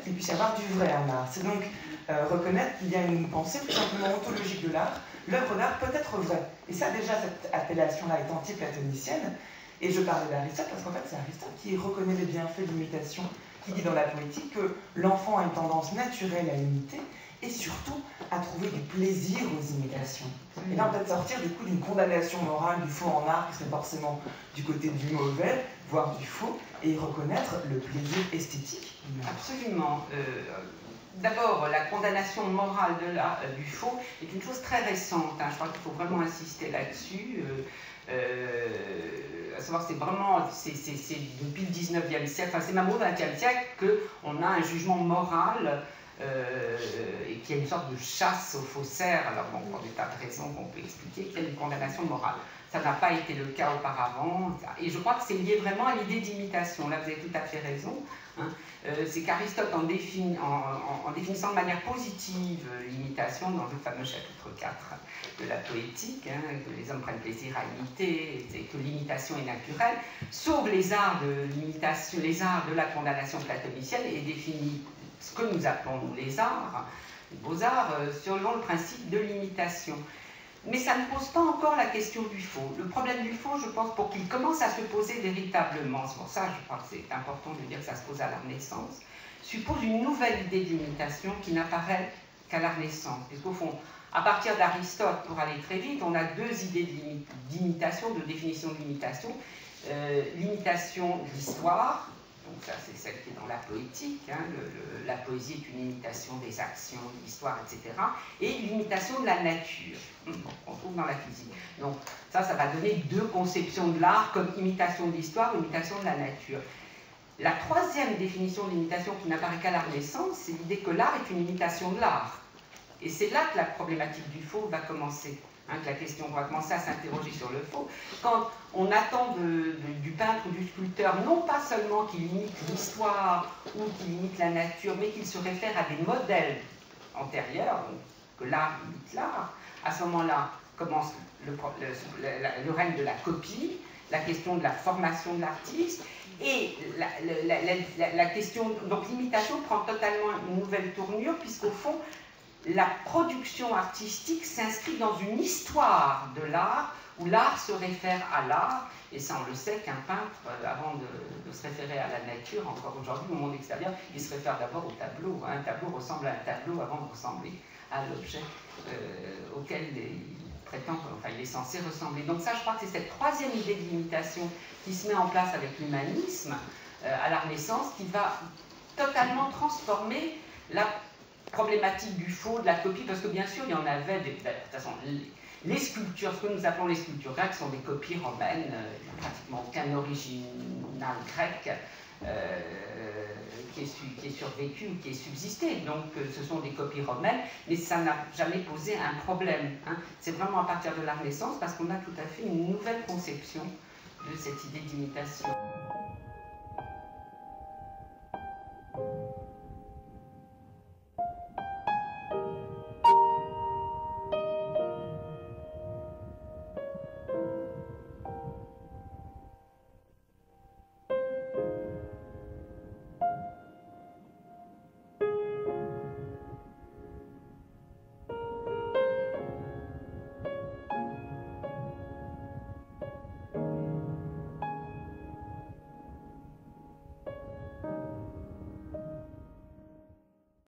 reconnaître qu'il puisse y avoir du vrai en art. C'est donc reconnaître qu'il y a une pensée tout simplement ontologique de l'art. L'œuvre d'art peut être vraie. Et ça, déjà, cette appellation-là est anti-platonicienne. Et je parlais d'Aristote parce qu'en fait, c'est Aristote qui reconnaît les bienfaits de l'imitation, qui dit dans la poétique que l'enfant a une tendance naturelle à imiter et surtout à trouver du plaisir aux imitations. Et là, on peut sortir du coup d'une condamnation morale du faux en art qui serait forcément du côté du mauvais, voire du faux, et reconnaître le plaisir esthétique. Absolument. D'abord, la condamnation morale du faux est une chose très récente. Je crois qu'il faut vraiment insister là-dessus. À savoir, c'est vraiment, c'est depuis le 19e siècle, enfin c'est même au 20e siècle qu'on a un jugement moral et qu'il y a une sorte de chasse aux faussaires. Alors bon, pour des tas de raisons qu'on peut expliquer, qu'il y a une condamnation morale. Ça n'a pas été le cas auparavant. Et je crois que c'est lié vraiment à l'idée d'imitation. Là, vous avez tout à fait raison. C'est qu'Aristote, en définissant de manière positive l'imitation, dans le fameux chapitre 4 de la poétique, que les hommes prennent plaisir à imiter, et que l'imitation est naturelle, sauve les arts de l'imitation, les arts de la condamnation platonicienne, et définit ce que nous appelons nous, les arts, les beaux-arts, selon le principe de l'imitation. Mais ça ne pose pas encore la question du faux. Le problème du faux, je pense, pour qu'il commence à se poser véritablement, c'est pour ça que je crois que c'est important de dire que ça se pose à la Renaissance, suppose une nouvelle idée d'imitation qui n'apparaît qu'à la Renaissance. Puisqu'au fond, à partir d'Aristote, pour aller très vite, on a deux idées d'imitation, de définition de l'imitation. L'imitation de l'histoire, donc ça c'est celle qui est dans la poétique, la poésie est une imitation des actions, de l'histoire, etc. Et l'imitation de la nature, qu'on trouve dans la physique. Donc ça va donner deux conceptions de l'art comme imitation de l'histoire, imitation de la nature. La troisième définition de l'imitation qui n'apparaît qu'à la Renaissance, c'est l'idée que l'art est une imitation de l'art. Et c'est là que la problématique du faux va commencer. Que la question va commencer à s'interroger sur le faux. Quand on attend du peintre ou du sculpteur, non pas seulement qu'il imite l'histoire ou qu'il imite la nature, mais qu'il se réfère à des modèles antérieurs, donc que l'art imite l'art, à ce moment-là commence le règne de la copie, la question de la formation de l'artiste, et la question, donc l'imitation prend totalement une nouvelle tournure, puisqu'au fond, la production artistique s'inscrit dans une histoire de l'art, où l'art se réfère à l'art, et ça on le sait qu'un peintre, avant de se référer à la nature, encore aujourd'hui au monde extérieur, il se réfère d'abord au tableau. Un tableau ressemble à un tableau avant de ressembler à l'objet auquel il prétend, enfin il est censé ressembler. Donc ça, je crois que c'est cette troisième idée de l'imitation qui se met en place avec l'humanisme à la Renaissance, qui va totalement transformer la problématique du faux, de la copie, parce que bien sûr il y en avait, de toute façon, les sculptures, ce que nous appelons les sculptures grecques, sont des copies romaines, il n'y a pratiquement aucun original grec qui est survécu ou qui est subsisté, donc ce sont des copies romaines, mais ça n'a jamais posé un problème. C'est vraiment à partir de la Renaissance, parce qu'on a tout à fait une nouvelle conception de cette idée d'imitation.